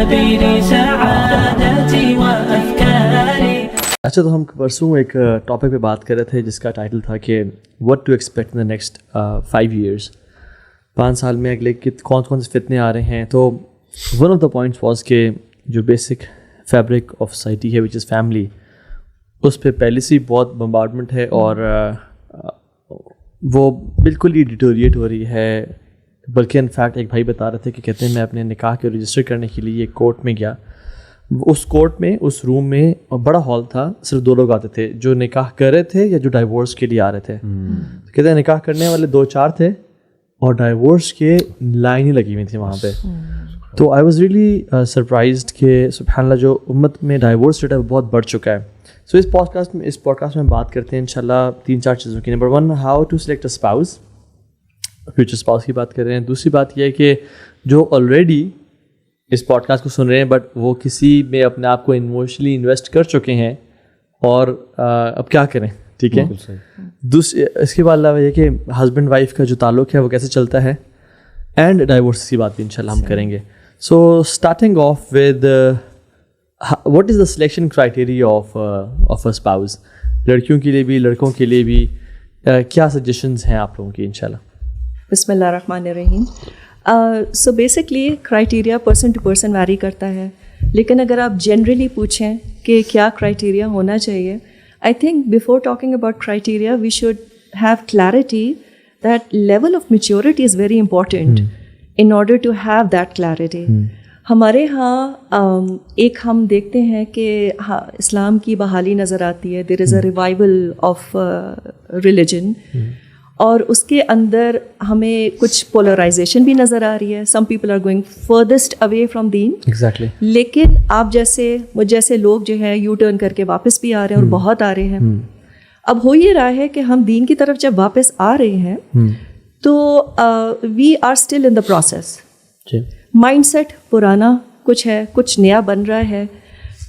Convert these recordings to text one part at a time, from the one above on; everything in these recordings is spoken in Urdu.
سبيل سعادتي وأفكاري. اچھا، تو ہم پرسوں ایک ٹاپک پہ بات کر رہے تھے جس کا ٹائٹل تھا کہ what to expect in the next 5 years. 5 سال میں اگلے کون کون سے فتنے آ رہے ہیں. تو one of the points was کہ جو بیسک فیبرک آف سوسائٹی ہے وچ از فیملی، اس پہ پہلے سے بہت بمبارڈمنٹ ہے اور وہ بالکل ہی ڈیٹوریٹ ہو رہی ہے. بلکہ انفیکٹ ایک بھائی بتا رہے تھے کہ کہتے ہیں میں اپنے نکاح کے رجسٹر کرنے کے لیے ایک کورٹ میں گیا. اس کورٹ میں اس روم میں بڑا ہال تھا، صرف 2 لوگ آتے تھے جو نکاح کر رہے تھے یا جو ڈائیورس کے لیے آ رہے تھے. کہتے ہیں نکاح کرنے والے 2-4 تھے اور ڈائیورس کے لائن ہی لگی ہوئی تھی وہاں پہ. تو آئی واز ریئلی سرپرائزڈ کہ سبحان اللہ جو امت میں ڈائیورس ریٹ ہے وہ بہت بڑھ چکا ہے. سو اس پوڈکاسٹ میں بات کرتے ہیں انشاءاللہ 3-4 چیزوں کی. Number 1، how to select a spouse, future spouse کی بات کر رہے ہیں. دوسری بات یہ ہے کہ جو آلریڈی اس پوڈ کاسٹ کو سن رہے ہیں بٹ وہ کسی میں اپنے آپ کو ایموشنلی انویسٹ کر چکے ہیں اور اب کیا کریں. ٹھیک ہے. اس کے بعد علاوہ یہ کہ ہسبینڈ وائف کا جو تعلق ہے وہ کیسے چلتا ہے، اینڈ ڈائیورس کی بات بھی انشاءاللہ ہم کریں گے. So starting of with what is the selection criteria of a spouse, لڑکیوں کے لیے بھی لڑکوں کے لیے بھی کیا سجیشنز ہیں آپ لوگوں کی انشاءاللہ. بسم اللہ الرحمن الرحیم. So basically criteria person to person vary کرتا ہے، لیکن اگر آپ جنرلی پوچھیں کہ کیا کرائٹیریا ہونا چاہیے، I think before talking about criteria we should have clarity that level of maturity is very important in order to have that clarity. ہمارے ہاں ایک ہم دیکھتے ہیں کہ اسلام کی بحالی نظر آتی ہے، دیر از اے ریوائول آف ریلیجن، اور اس کے اندر ہمیں کچھ پولرائزیشن بھی نظر آ رہی ہے. Some people are going farthest away from then. Exactly. لیکن آپ جیسے مجھ جیسے لوگ جو ہیں یو ٹرن کر کے واپس بھی آ رہے ہیں اور بہت آ رہے ہیں. اب ہو یہ رہا ہے کہ ہم دین کی طرف جب واپس آ رہے ہیں تو we are still in the process. Mindset پرانا کچھ ہے، کچھ نیا بن رہا ہے.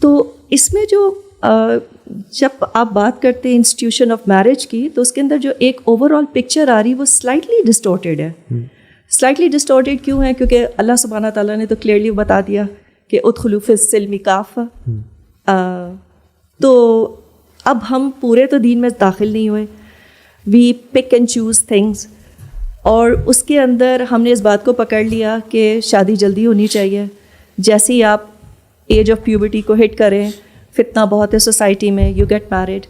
تو اس میں جو جب آپ بات کرتے ہیں انسٹیٹیوشن آف میرج کی، تو اس کے اندر جو ایک اوور آل پکچر آ رہی وہ سلائٹلی ڈسٹورٹیڈ ہے. سلائٹلی ڈسٹورٹیڈ کیوں ہے؟ کیونکہ اللہ سبحانہ تعالیٰ نے تو کلیئرلی بتا دیا کہ ادخلوا فی السلم کافہ. تو اب ہم پورے تو دین میں داخل نہیں ہوئے، وی پک اینڈ چوز تھنگس، اور اس کے اندر ہم نے اس بات کو پکڑ لیا کہ شادی جلدی ہونی چاہیے. جیسے ہی آپ ایج آف پیوبرٹی کو ہٹ کریں، فتنہ بہت ہے سوسائٹی میں، یو گیٹ میرڈ.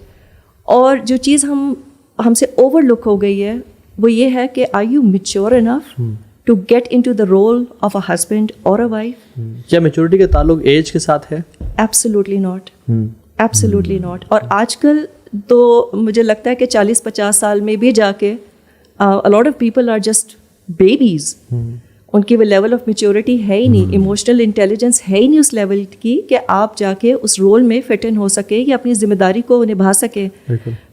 اور جو چیز ہم سے اوور لک ہو گئی ہے وہ یہ ہے کہ are you mature enough to get into the role of a husband اور اے وائف. کیا میچورٹی کا تعلق ایج کے ساتھ ہے؟ Absolutely not, absolutely not. اور آج کل تو مجھے لگتا ہے کہ 40-50 سال میں بھی جا کے a lot of people are just babies. ان کی وہ لیول آف میچورٹی ہے ہی نہیں، ایموشنل انٹیلیجنس ہے ہی نہیں اس لیول کی کہ آپ جا کے اس رول میں فٹ ان ہو سکے یا اپنی ذمہ داری کو نبھا سکے.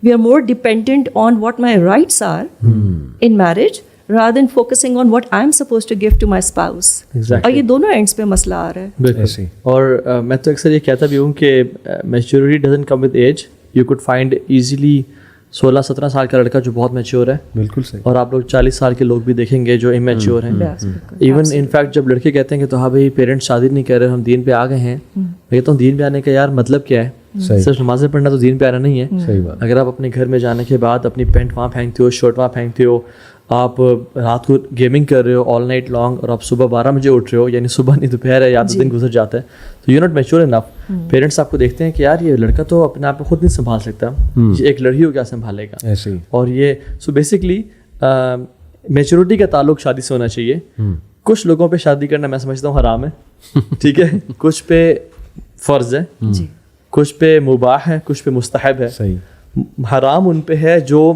We are more dependent on what my rights are in marriage rather than focusing on what I'm supposed to give to my spouse. اور یہ دونوں اینڈس پہ مسئلہ آ رہا ہے. بالکل. اور میں تو اکثر یہ کہتا بھی ہوں کہ maturity doesn't come with age. You could find easily 16-17 سال کا لڑکا جو بہت میچور ہے. بالکل صحیح. اور آپ لوگ 40 سال کے لوگ بھی دیکھیں گے جو امیچور ہیں. ایون ان فیکٹ جب لڑکے کہتے ہیں کہ تو ہاں بھائی پیرنٹس شادی نہیں کر رہے، ہم دین پہ آ گئے ہیں، میں کہتا ہوں دین پہ آنے کا یار مطلب کیا ہے؟ صرف نمازیں پڑھنا تو دین پہ آنا نہیں ہے. صحیح بات. اگر آپ اپنے گھر میں جانے کے بعد اپنی پینٹ وہاں پھینکتے ہو، شرٹ وہاں پھینکتے ہو، آپ رات کو گیمنگ کر رہے ہو آل نائٹ لانگ، اور آپ صبح 12 بجے اٹھ رہے ہو، یعنی صبح نہیں دوپہر ہے یا تو دن گزر جاتا ہے، تو you not mature enough. Parents آپ کو دیکھتے ہیں کہ یار یہ لڑکا تو اپنے آپ کو خود نہیں سنبھال سکتا، یہ ایک لڑکی کو کیا سنبھالے گا. اور یہ سو بیسکلی میچورٹی کا تعلق شادی سے ہونا چاہیے. کچھ لوگوں پہ شادی کرنا میں سمجھتا ہوں حرام ہے، ٹھیک ہے، کچھ پہ فرض ہے، کچھ پہ مباح ہے، کچھ پہ مستحب ہے. حرام ان پہ ہے جو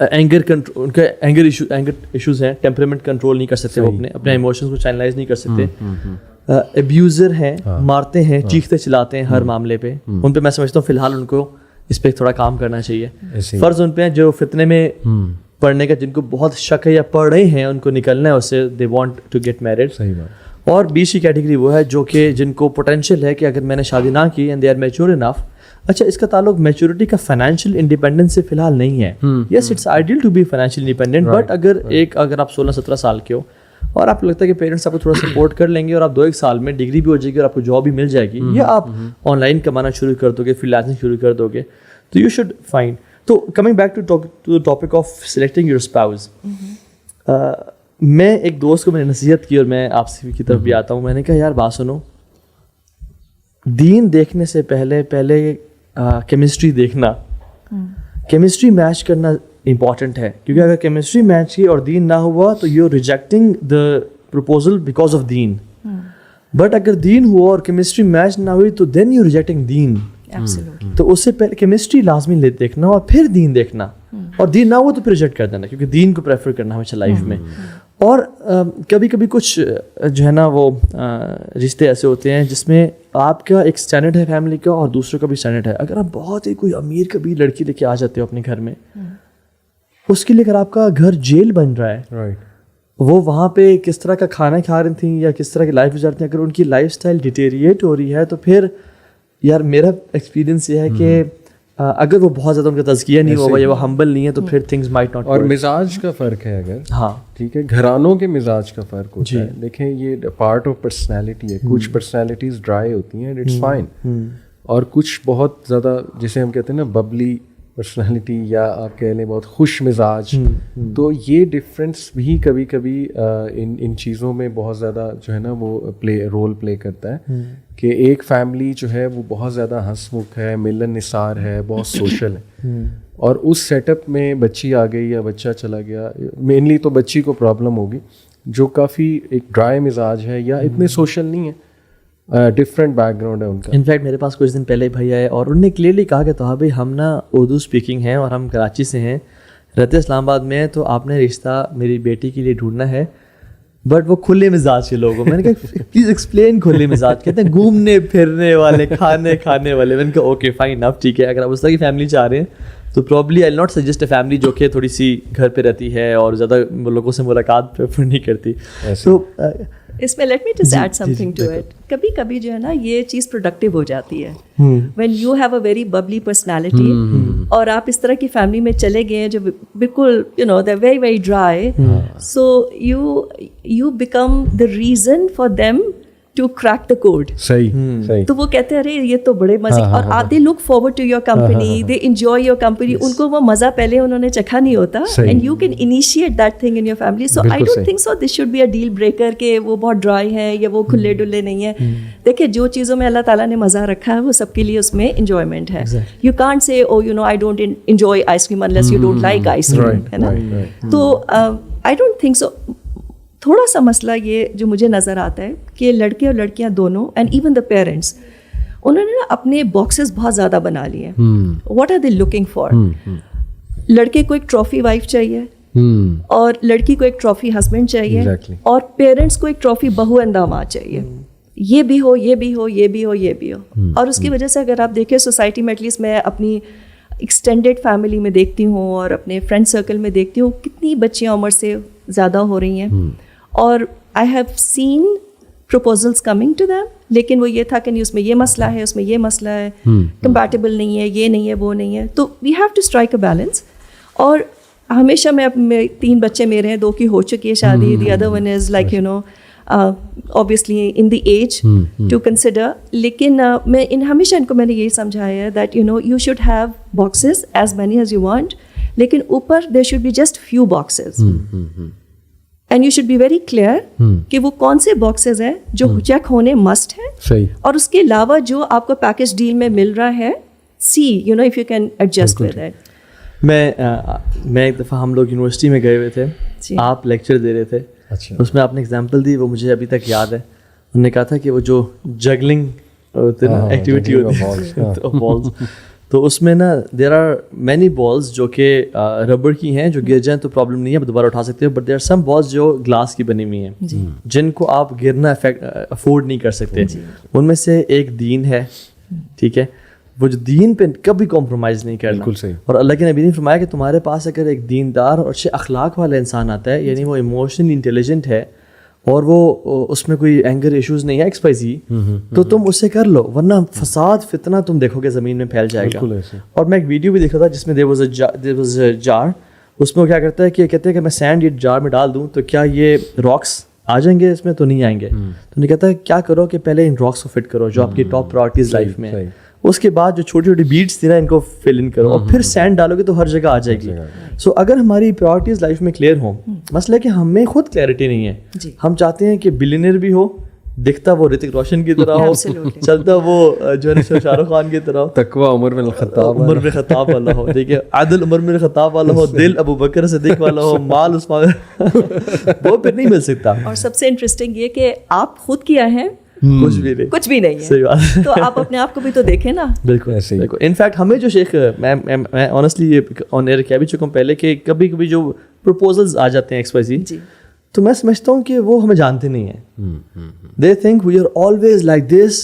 اینگر کنٹرول، ان کے اینگر ایشوز ہیں، ٹیمپرامنٹ کنٹرول نہیں کر سکتے، وہ اپنے ایموشنز کو چینلائز نہیں کر سکتے، ابیوزر ہیں، مارتے ہیں، چیختے چلاتے ہیں ہر معاملے پہ. ان پہ میں سمجھتا ہوں فی الحال ان کو اس پہ تھوڑا کام کرنا چاہیے. فرض ان پہ ہیں جو فتنے میں پڑھنے کا، جن کو بہت شک ہے یا پڑھ رہے ہیں، ان کو نکلنا ہے اس سے، they want to get married. اور بیسری کیٹیگری وہ ہے جو کہ جن کو پوٹینشیل ہے کہ اگر میں نے شادی نہ کی and they are mature enough. اچھا، اس کا تعلق میچورٹی کا فائنینشیل انڈیپینڈنس سے فی الحال نہیں ہے. Yes, it's ideal to be financial independent, but اگر آپ 16-17 سال کے ہو، اور آپ کو لگتا ہے کہ پیرنٹس آپ کو تھوڑا سپورٹ کر لیں گے اور آپ 2-1 سال میں ڈگری بھی ہو جائے گی اور آپ کو جاب بھی مل جائے گی, یا آپ آن لائن کمانا شروع کر دو گے, فری لانسنگ شروع کر دو گے, تو یو شوڈ فائنڈ. تو coming back to the topic of selecting your spouse, میں ایک دوست کو میں نے نصیحت کی اور میں آپ سے کی طرف بھی آتا ہوں. میں نے کہا یار بات سنو, دین دیکھنے سے پہلے کیمسٹری دیکھنا, کیمسٹری میچ کرنا امپورٹنٹ ہے, کیونکہ اگر کیمسٹری میچ کی اور دین نہ ہوا تو you are rejecting the proposal because of دین. بٹ اگر دین ہوا اور کیمسٹری میچ نہ ہوئی تو دین یو ریجیکٹنگ دین. تو اس سے پہلے کیمسٹری لازمی دیکھنا اور پھر دین دیکھنا, اور دین نہ ہوا تو پھر ریجیکٹ کر دینا, کیونکہ دین کو پریفر کرنا ہمیشہ لائف میں. اور کبھی کبھی کچھ جو ہے نا وہ رشتے ایسے ہوتے ہیں جس میں آپ کا ایک اسٹینڈرڈ ہے فیملی کا اور دوسروں کا بھی اسٹینڈرڈ ہے. اگر آپ بہت ہی کوئی امیر کبھی لڑکی لے کے آ جاتے ہو اپنے گھر میں, اس کے لیے اگر آپ کا گھر جیل بن رہا ہے, وہ وہاں پہ کس طرح کا کھانا کھا رہی تھیں یا کس طرح کی لائف گزارتی ہیں, اگر ان کی لائف اسٹائل ڈیٹیریٹ ہو رہی ہے تو پھر یار میرا ایکسپیرینس یہ ہے کہ اگر وہ بہت زیادہ ان کا تزکیہ نہیں ہوگا یا وہ ہمبل نہیں ہے تو پھر تھنگز مائٹ ناٹ. اور مزاج کا فرق ہے اگر, ہاں ٹھیک ہے, گھرانوں کے مزاج کا فرق ہوتا ہے. دیکھیں یہ پارٹ آف پرسنالٹی ہے. کچھ پرسنالٹیز ڈرائی ہوتی ہیں, اٹس فائن, اور کچھ بہت زیادہ جسے ہم کہتے ہیں نا ببلی پرسنالٹی, یا آپ کہہ لیں بہت خوش مزاج. تو یہ ڈفرینس بھی کبھی کبھی ان چیزوں میں بہت زیادہ جو ہے نا وہ رول پلے کرتا ہے کہ ایک فیملی جو ہے وہ بہت زیادہ ہنس مکھ ہے, ملن نثار ہے, بہت سوشل ہے, اور اس سیٹ اپ میں بچی آ گئی یا بچہ چلا گیا, مینلی تو بچی کو پرابلم ہوگی جو کافی ایک ڈرائی مزاج ہے یا اتنے سوشل نہیں ہے, ڈفرینٹ بیک گراؤنڈ ہے ان کا. انفیکٹ میرے پاس کچھ دن پہلے بھائی آئے اور انہوں نے کلیئرلی کہا کہ تو بھائی ہم نا اردو اسپیکنگ ہیں اور ہم کراچی سے ہیں, رہتے اسلام آباد میں ہیں, تو آپ نے رشتہ میری بیٹی کے لیے ڈھونڈنا ہے, بٹ وہ کھلے مزاج کے لوگ. میں نے کہا پلیز ایکسپلین کھلے مزاج. کہتے ہیں گھومنے پھرنے والے, کھانے والے. میں نے کہا اوکے فائن اب ٹھیک ہے, اگر آپ اس طرح کی فیملی چاہ رہے ہیں تو probably I not suggest a family جو کہ تھوڑی سی گھر پہ رہتی ہے اور زیادہ لوگوں سے ملاقات پریفر نہیں کرتی. تو اس میں let me just add something to it. کبھی کبھی جو ہے نا یہ چیز پروڈکٹیو ہو جاتی ہے when you have a very ببلی personality, اور آپ اس طرح کی فیملی میں چلے گئے ہیں جو بالکل you know they very very dry, so you become the reason for them to crack the code. صحیح. تو وہ کہتے ہیں ارے یہ تو بڑے مزے, اور they look forward to your company, they enjoy your company. ان کو وہ مزہ پہلے انہوں نے چکھا نہیں ہوتا, and you can initiate that thing in your family. So I don't think so this should be a deal breaker کہ وہ بہت ڈرائی ہے یا وہ کھلے ڈلے نہیں ہیں. دیکھیں جو چیزوں میں اللہ تعالیٰ نے مزہ رکھا ہے وہ سب کے لیے اس میں انجوائمنٹ ہے. You can't say oh you know I don't enjoy ice cream unless you don't like ice cream, ہے نا. تو آئی ڈونٹ تھنک سو. تھوڑا سا مسئلہ یہ جو مجھے نظر آتا ہے کہ لڑکے اور لڑکیاں دونوں اینڈ ایون دا پیرنٹس, انہوں نے نا اپنے باکسز بہت زیادہ بنا لیے ہیں. What are they looking for? لڑکے کو ایک ٹرافی وائف چاہیے, اور لڑکی کو ایک ٹرافی ہسبینڈ چاہیے, اور پیرنٹس کو ایک ٹرافی بہو اینڈ داماد چاہیے. یہ بھی ہو, یہ بھی ہو, یہ بھی ہو, یہ بھی ہو. اور اس کی وجہ سے اگر آپ دیکھیں سوسائٹی میں, ایٹ لیسٹ میں اپنی ایکسٹینڈیڈ فیملی میں دیکھتی ہوں اور اپنے فرینڈ سرکل میں دیکھتی ہوں, کتنی بچیاں عمر سے زیادہ ہو رہی ہیں, اور I have seen proposals coming to them, لیکن وہ یہ تھا کہ نہیں اس میں یہ مسئلہ ہے, اس میں یہ مسئلہ ہے, کمپیٹیبل نہیں ہے, یہ نہیں ہے, وہ نہیں ہے. تو we have to strike a balance. اور ہمیشہ میں 3 بچے میرے ہیں, 2 کی ہو چکی ہے شادی, the other one is like you know obviously in the age to consider. لیکن میں ہمیشہ ان کو میں نے یہی سمجھایا ہے that you know you should have boxes as many as you want, لیکن اوپر there should be just few boxes. And you should be very clear کہ وہ کون سے باکسز ہیں جو چیک ہونے مسٹ ہیں, صحیح, اور اس کے علاوہ جو آپ کو پیکج ڈیل میں مل رہا ہے, see you know if you can adjust with it. میں ایک دفعہ ہم لوگ یونیورسٹی میں گئے ہوئے تھے, آپ لیکچر دے رہے تھے, اس میں آپ نے ایگزامپل دی, وہ مجھے ابھی تک یاد ہے. انہوں نے کہا تھا کہ وہ جو جگلنگ ایکٹیویٹی ہوتی ہے, تو اس میں نا دیر آر مینی بالز جو کہ ربڑ کی ہیں, جو گر جائیں تو پرابلم نہیں ہے, آپ دوبارہ اٹھا سکتے ہو, but there are some balls جو گلاس کی بنی ہوئی ہیں جن کو آپ گرنا افورڈ نہیں کر سکتے. ان میں سے ایک دین ہے, ٹھیک ہے, وہ جو دین پہ کبھی کمپرومائز نہیں کرنا. بالکل صحیح. اور اللہ کے نبی نے فرمایا کہ تمہارے پاس اگر ایک دیندار اور اچھے اخلاق والا انسان آتا ہے, یعنی وہ ایموشنلی انٹیلیجنٹ ہے اور وہ اس میں کوئی اینگر ایشوز نہیں ہے ایکس وائی زی, تو تم اس سے کر لو, ورنہ فساد فتنہ تم دیکھو گے زمین میں پھیل جائے گا. اور میں ایک ویڈیو بھی دیکھ رہا تھا جس میں there was a jar, اس میں وہ کیا کرتا ہے کہ کہتے ہیں کہ میں سینڈ یہ جار میں ڈال دوں تو کیا یہ راکس آ جائیں گے اس میں تو نہیں آئیں گے. تو انہیں کہتا ہے کیا کرو کہ پہلے ان راکس کو فٹ کرو جو آپ کی ٹاپ پرائرٹیز لائف میں ہیں, اس کے بعد جو چھوٹی چھوٹی بیٹس تھی نا ان کو فل ان کرو, اور پھر سینڈ ڈالو گے تو ہر جگہ آ جائے گی. سو اگر ہماری پرائرٹیز لائف میں کلیئر ہوں, مسئلہ ہے کہ ہمیں خود کلیئرٹی نہیں ہے. ہم چاہتے ہیں کہ بلینئر بھی ہو, دکھتا وہ رتک روشن کی طرح ہو, چلتا وہ جو ہے شاہ رخ خان کی طرح ہو, تقویٰ عمر بن الخطاب والا ہو, دیکھیے عادل عمر بن الخطاب والا ہو, دل ابو بکر صدیق والا ہو, مال عثمان, وہ پھر نہیں مل سکتا. اور سب سے انٹرسٹنگ یہ کہ آپ خود کیا ہے کچھ بھی نہیں ہے. صحیح بات. تو آپ اپنے آپ کو بھی تو دیکھیں نا. بالکل ایسے ہی. انفیکٹ ہمیں جو شیخ, میں آنیسٹلی یہ آن ایئر کہہ بھی چکا ہوں پہلے کہ کبھی کبھی جو پروپوزلز آ جاتے ہیں ایکس وائی زی, تو میں سمجھتا ہوں کہ وہ ہمیں جانتے نہیں ہیں. They think we are always like this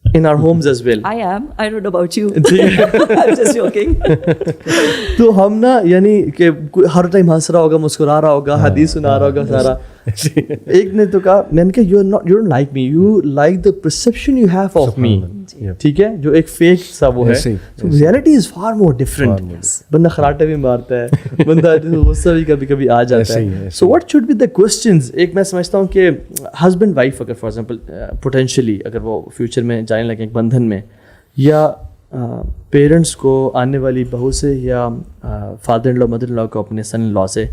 in our homes as well. I don't know about you. I'm just joking. تو ہم نا یعنی کہ ہر ٹائم ہنس رہا ہوگا, مسکرا رہا ہوگا, حدیث سنا رہا ہوگا سارا. ایک نے تو کہا, میں نے کہا you don't like me, you like the perception you have of me. ٹھیک ہے, جو ایک فیک سا وہ ہے. So reality is far more different. بندہ خراٹے بھی مارتا ہے, بندہ غصہ بھی کبھی کبھی آ جاتا ہے. So what should be the questions? ایک میں سمجھتا ہوں کہ ہسبینڈ وائف اگر فار ایگزامپل پوٹینشلی اگر وہ فیوچر میں جانے لگے ایک بندھن میں, یا پیرنٹس کو آنے والی بہو سے یا فادر ان لا مدر ان لا کو اپنے سن ان لا سے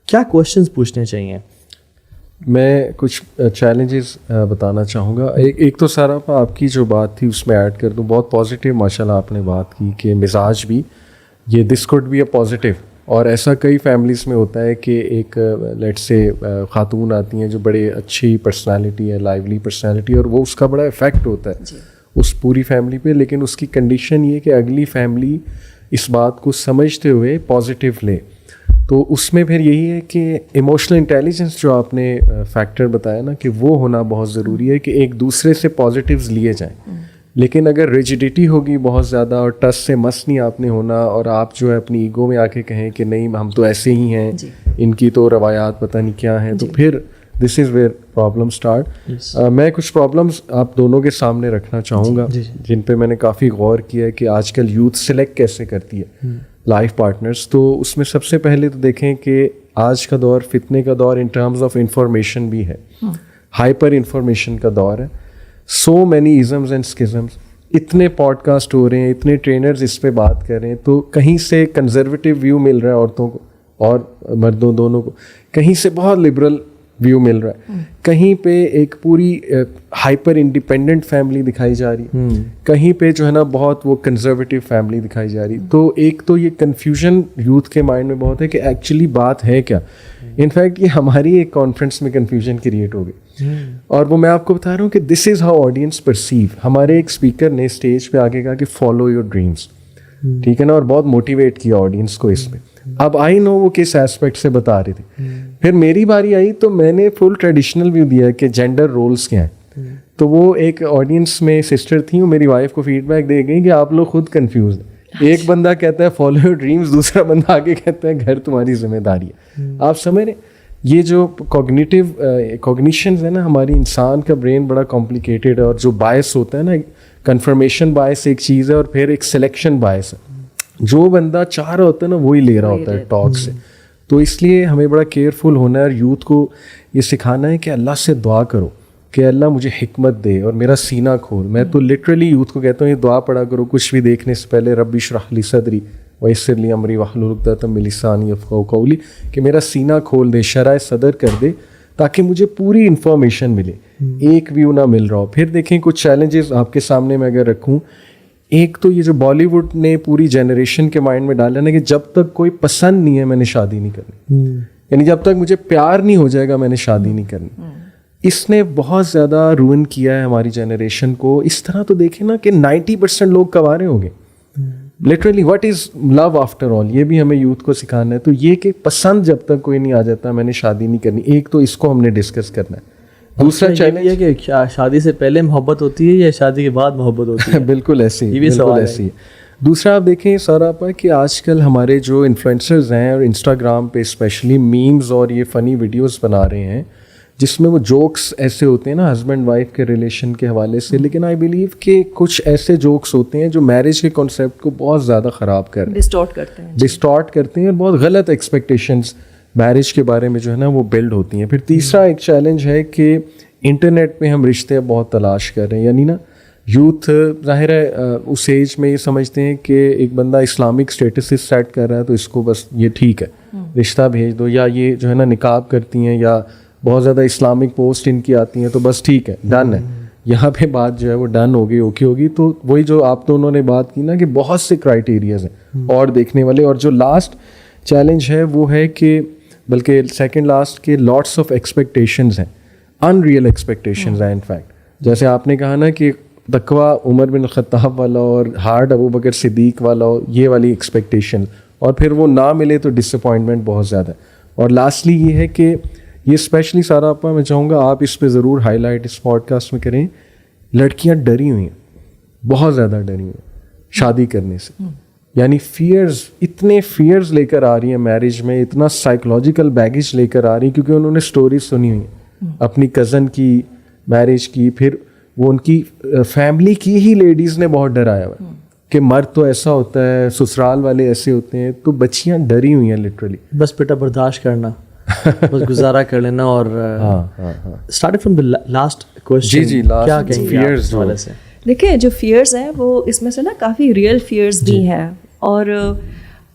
کیا کوشچنس پوچھنے چاہیے؟ میں کچھ چیلنجز بتانا چاہوں گا. ایک تو سارا آپ کی جو بات تھی اس میں ایڈ کر دوں, بہت پازیٹیو ماشاء اللہ آپ نے بات کی کہ مزاج بھی یہ دس کوڈ بی اے پازیٹیو. اور ایسا کئی فیملیز میں ہوتا ہے کہ ایک لیٹ سے خاتون آتی ہیں جو بڑے اچھی پرسنالٹی ہے, لائیولی پرسنالٹی, اور وہ اس کا بڑا افیکٹ ہوتا ہے اس پوری فیملی پہ. لیکن اس کی کنڈیشن یہ کہ اگلی فیملی اس بات کو سمجھتے ہوئے پازیٹیو لے. تو اس میں پھر یہی ہے کہ ایموشنل انٹیلیجنس جو آپ نے فیکٹر بتایا نا کہ وہ ہونا بہت ضروری ہے کہ ایک دوسرے سے پازیٹیوز لیے جائیں. لیکن اگر ریجیڈیٹی ہوگی بہت زیادہ اور ٹس سے مس نہیں آپ نے ہونا, اور آپ جو ہے اپنی ایگو میں آ کے کہیں کہ نہیں ہم تو ایسے ہی ہیں, ان کی تو روایات پتہ نہیں کیا ہیں, تو پھر دس از ویئر پرابلم اسٹارٹ. میں کچھ پرابلمس آپ دونوں کے سامنے رکھنا چاہوں گا جن پہ میں نے کافی غور کیا ہے کہ آج کل یوتھ سلیکٹ کیسے کرتی ہے لائف پارٹنرس. تو اس میں سب سے پہلے تو دیکھیں کہ آج کا دور فتنے کا دور ان ٹرمز آف انفارمیشن بھی ہے, ہائپر انفارمیشن کا دور ہے. سو مینی ازمز اینڈ اسکزمز, اتنے پوڈ کاسٹ ہو رہے ہیں, اتنے ٹرینرز اس پہ بات کر رہے ہیں, تو کہیں سے کنزرویٹو ویو مل رہا ہے عورتوں کو اور مردوں دونوں کو, کہیں سے بہت لبرل ویو مل رہا ہے, کہیں پہ ایک پوری ہائپر انڈیپینڈنٹ فیملی دکھائی جا رہی ہے, کہیں پہ جو ہے نا بہت وہ کنزرویٹو فیملی دکھائی جا رہی. تو ایک تو یہ کنفیوژن یوتھ کے مائنڈ میں بہت ہے کہ ایکچولی بات ہے کیا. انفیکٹ یہ ہماری ایک کانفرنس میں کنفیوژن کریٹ ہو گئی, اور وہ میں آپ کو بتا رہا ہوں کہ دس از ہاؤ آڈینس پرسیو. ہمارے ایک اسپیکر نے اسٹیج پہ آگے کہا کہ فالو یور ڈریمس, ٹھیک ہے نا, اور بہت موٹیویٹ کیا آڈینس کو اس میں. اب آئی نو وہ کس ایسپیکٹ سے بتا رہے تھے. پھر میری باری آئی تو میں نے فل ٹریڈیشنل ویو دیا کہ جینڈر رولس کیا ہیں. تو وہ ایک آڈینس میں سسٹر تھیں, وہ میری وائف کو فیڈ بیک دے گئی کہ آپ لوگ خود کنفیوز ہیں. ایک بندہ کہتا ہے فالو یور ڈریمز, دوسرا بندہ آگے کہتا ہے گھر تمہاری ذمہ داری ہے. آپ سمجھ رہے ہیں یہ جو کوگنیشنز ہے نا, ہماری انسان کا برین بڑا کمپلیکیٹڈ ہے, اور جو باعث ہوتا ہے نا, کنفرمیشن باعث ایک چیز ہے, اور پھر ایک سلیکشن باعث ہے. جو بندہ چاہ رہا ہوتا ہے نا وہی لے رہا ہوتا ہے ٹاک سے. تو اس لیے ہمیں بڑا کیئرفل ہونا ہے, اور یوتھ کو یہ سکھانا ہے کہ اللہ سے دعا کرو کہ اللہ مجھے حکمت دے اور میرا سینہ کھول. میں تو لٹرلی یوتھ کو کہتا ہوں یہ دعا پڑھا کرو کچھ بھی دیکھنے سے پہلے, رب اشرح لی صدری ویسر لی امری واحلل عقدۃ من لسانی یفقہوا قولی, کہ میرا سینہ کھول دے, شرح صدر کر دے, تاکہ مجھے پوری انفارمیشن ملے, ایک ویو نہ مل رہا ہو. پھر دیکھیں کچھ چیلنجز آپ کے سامنے میں اگر رکھوں. ایک تو یہ جو بالی ووڈ نے پوری جنریشن کے مائنڈ میں ڈالا نا کہ جب تک کوئی پسند نہیں ہے میں نے شادی نہیں کرنی, یعنی جب تک مجھے پیار نہیں ہو جائے گا میں نے شادی نہیں کرنی. اس نے بہت زیادہ روئن کیا ہے ہماری جنریشن کو. اس طرح تو دیکھیں نا کہ 90% لوگ کوارے ہو گئے. Literally what is love after all, یہ بھی ہمیں یوتھ کو سکھانا ہے. تو یہ کہ پسند جب تک کوئی نہیں آ جاتا میں نے شادی نہیں کرنی, ایک تو اس کو ہم نے ڈسکس کرنا ہے. دوسرا چیلنج یہ کہ شادی سے پہلے محبت ہوتی ہے یا شادی کے بعد محبت ہوتی ہے؟ بالکل ایسے ہی, بالکل ایسے ہی. دوسرا آپ دیکھیں سارا پا کہ آج کل ہمارے جو انفلوئنسرز ہیں اور انسٹاگرام پہ اسپیشلی میمز اور یہ فنی ویڈیوز بنا رہے ہیں جس میں وہ جوکس ایسے ہوتے ہیں نا ہسبینڈ وائف کے ریلیشن کے حوالے سے, لیکن آئی بلیو کہ کچھ ایسے جوکس ہوتے ہیں جو میرج کے کانسیپٹ کو بہت زیادہ خراب کر رہے ہیں, ڈسٹارٹ کرتے ہیں اور بہت غلط ایکسپیکٹیشنز میرج کے بارے میں جو ہے نا وہ بلڈ ہوتی ہیں. پھر تیسرا ایک چیلنج ہے کہ انٹرنیٹ پہ ہم رشتے بہت تلاش کر رہے ہیں. یعنی نا یوتھ ظاہر ہے اس ایج میں یہ سمجھتے ہیں کہ ایک بندہ اسلامک اسٹیٹس سیٹ کر رہا ہے تو اس کو بس یہ ٹھیک ہے, رشتہ بھیج دو, یا یہ جو ہے نا نقاب کرتی ہیں یا بہت زیادہ اسلامک پوسٹ ان کی آتی ہیں تو بس ٹھیک ہے, ڈن ہے. یہاں پہ بات جو ہے وہ ڈن ہوگی, اوکے ہوگی. تو وہی جو آپ دونوں نے بات کی نا کہ بہت سے کرائٹیریاز ہیں اور دیکھنے والے. اور جو لاسٹ چیلنج ہے وہ ہے کہ بلکہ سیکنڈ لاسٹ کے لاٹس آف ایکسپیکٹیشنز ہیں, ان ریئل ایکسپیکٹیشنز ہیں. انفیکٹ جیسے آپ نے کہا نا کہ تقویٰ عمر بن الخطاب والا اور ہارڈ ابو بکر صدیق والا, یہ والی ایکسپیکٹیشن, اور پھر وہ نہ ملے تو ڈس اپوائنٹمنٹ بہت زیادہ. اور لاسٹلی یہ ہے کہ یہ اسپیشلی سارا آپا میں چاہوں گا آپ اس پہ ضرور ہائی لائٹ اس پوڈ کاسٹ میں کریں. لڑکیاں ڈری ہوئی ہیں, بہت زیادہ ڈری ہوئی ہیں شادی کرنے سے. یعنی فیئرز, اتنے فیئرز لے کر آ رہی ہیں میرج میں, اتنا سائیکولوجیکل بیگیج لے کر آ رہی ہیں کیونکہ انہوں نے اسٹوریز سنی ہوئی ہیں اپنی کزن کی میرج کی. پھر وہ ان کی فیملی کی ہی لیڈیز نے بہت ڈرایا ہوا کہ مرد تو ایسا ہوتا ہے, سسرال والے ایسے ہوتے ہیں. تو بچیاں ڈری ہوئی ہیں لٹرلی. بس بیٹا برداشت کرنا, بس گزارا کر لینا. اور start from the last question, جی کیا کہیں فیئرز والے سے؟ دیکھیں جو فیئرز ہیں وہ اس میں سے نا کافی ریئل فیئرز بھی ہیں. اور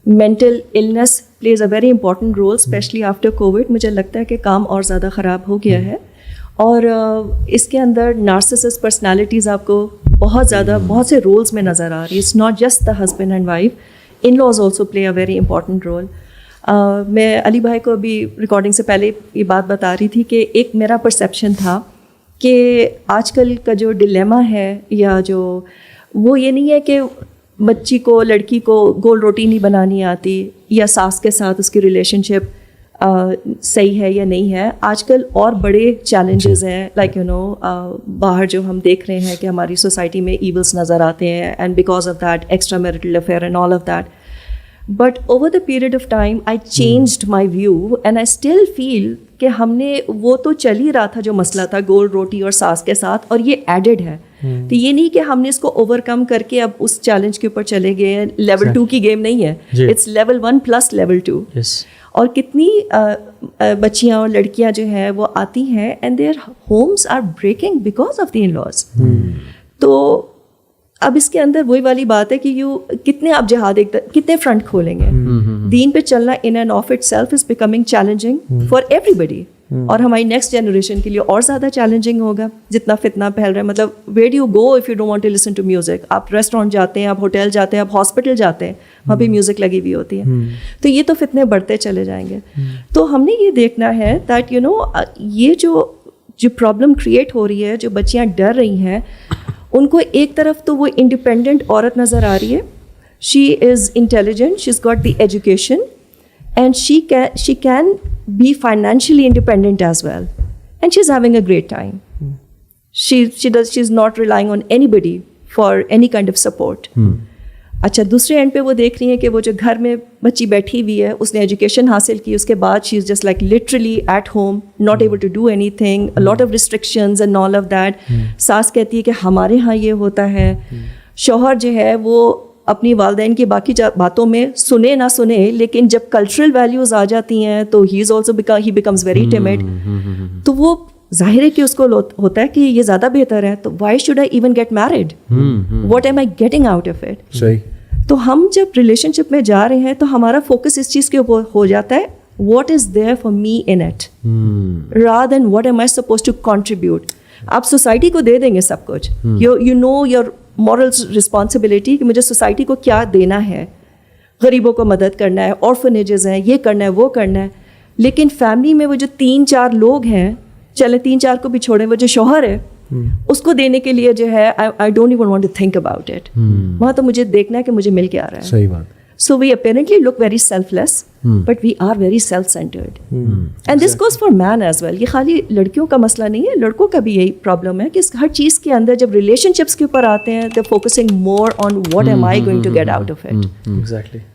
mental illness plays a very important role specially after COVID. مجھے لگتا ہے کہ کام اور زیادہ خراب ہو گیا ہے, اور اس کے اندر نارسسسٹ پرسنالٹیز آپ کو بہت زیادہ بہت سے رولز میں نظر آ رہی ہے. It's not just the husband and wife, in laws also play a very important role. میں علی بھائی کو ابھی ریکارڈنگ سے پہلے یہ بات بتا رہی تھی کہ ایک میرا پرسیپشن تھا کہ آج کل کا جو ڈلیما ہے یا جو وہ یہ نہیں ہے کہ بچی کو لڑکی کو گول روٹی نہیں بنانی آتی یا ساس کے ساتھ اس کی ریلیشن شپ صحیح ہے یا نہیں ہے. آج کل اور بڑے چیلنجز ہیں, لائک یو نو باہر جو ہم دیکھ رہے ہیں کہ ہماری سوسائٹی میں ایولس نظر آتے ہیں, and because of that extra marital affair and all of that. But over the period of time I changed my view and I still feel کہ ہم نے وہ تو چل ہی رہا تھا جو مسئلہ تھا گول روٹی اور ساس کے ساتھ, اور یہ ایڈڈ ہے. تو یہ نہیں کہ ہم نے اس کو اوور کم کر کے اب اس چیلنج کے اوپر چلے گئے ہیں. لیول 2 کی گیم نہیں ہے, اٹس لیول 1 پلس لیول 2. اور کتنی بچیاں اور لڑکیاں جو ہیں وہ آتی ہیں and their homes are breaking because of the in laws. تو اب اس کے اندر وہی والی بات ہے کہ کتنے آپ جہاد کتنے فرنٹ کھولیں گے. دین پہ چلنا in end of itself is becoming challenging for everybody, اور ہماری نیکسٹ جنریشن کے لیے اور زیادہ چیلنجنگ ہوگا جتنا فتنہ پھیل رہا ہے. مطلب where do you go if you don't want to listen to music? آپ ریسٹورینٹ جاتے ہیں, آپ ہوٹل جاتے ہیں, آپ ہاسپٹل جاتے ہیں, وہاں پہ میوزک لگی ہوئی ہوتی ہے. تو یہ تو فتنے بڑھتے چلے جائیں گے. تو ہم نے یہ دیکھنا ہے دیٹ یو نو یہ جو پرابلم کریٹ ہو رہی ہے, جو بچیاں ڈر رہی ہیں, ان کو ایک طرف تو وہ انڈیپینڈنٹ عورت نظر آ رہی ہے, she is intelligent, she is got the education, and she can be financially independent as well, and she's having a great time. She's not relying on anybody for any kind of support. اچھا دوسرے اینڈ پہ وہ دیکھ رہی ہیں کہ وہ جو گھر میں بچی بیٹھی ہوئی ہے, اس نے ایجوکیشن حاصل کی, اس کے بعد she is just like literally at home, not able to do anything, lot of restrictions and all of that. ساس کہتی ہے کہ ہمارے ہاں یہ ہوتا ہے. شوہر جو ہے وہ اپنی والدین کی باقی باتوں میں سنے نہ سنے, لیکن جب کلچرل ویلیوز آ جاتی ہیں تو he is also he becomes very tamed. تو وہ ظاہر ہے کہ اس کو ہوتا ہے کہ یہ زیادہ بہتر ہے, تو why should I even get married, what am I getting out of it. صحیح. تو ہم جب ریلیشن شپ میں جا رہے ہیں تو ہمارا فوکس اس چیز کے اوپر ہو جاتا ہے, what is there for me in it, rather than what am I suppose to contribute. آپ سوسائٹی کو دے دیں گے سب کچھ, you know your moral responsibility کہ مجھے سوسائٹی کو کیا دینا ہے, غریبوں کو مدد کرنا ہے, آرفنیجز ہیں, یہ کرنا ہے, وہ کرنا ہے. لیکن فیملی میں وہ جو 3-4 لوگ ہیں, چلے 3-4 کو بھی چھوڑیں, وہ جو شوہر ہے اس کو دینے کے لیے جو ہے I don't even want to think about it. وہاں تو مجھے دیکھنا ہے کہ مجھے مل کے آ رہا ہے. صحیح بات. So we apparently look very selfless, but we are very self-centered. And this goes for man as well. یہ خالی لڑکیوں کا مسئلہ نہیں ہے, لڑکوں کا بھی یہی پرابلم ہے کہ ہر چیز کے اندر جب ریلیشن شپس کے اوپر آتے ہیں, they're focusing more on what am I going to get out of it. Exactly.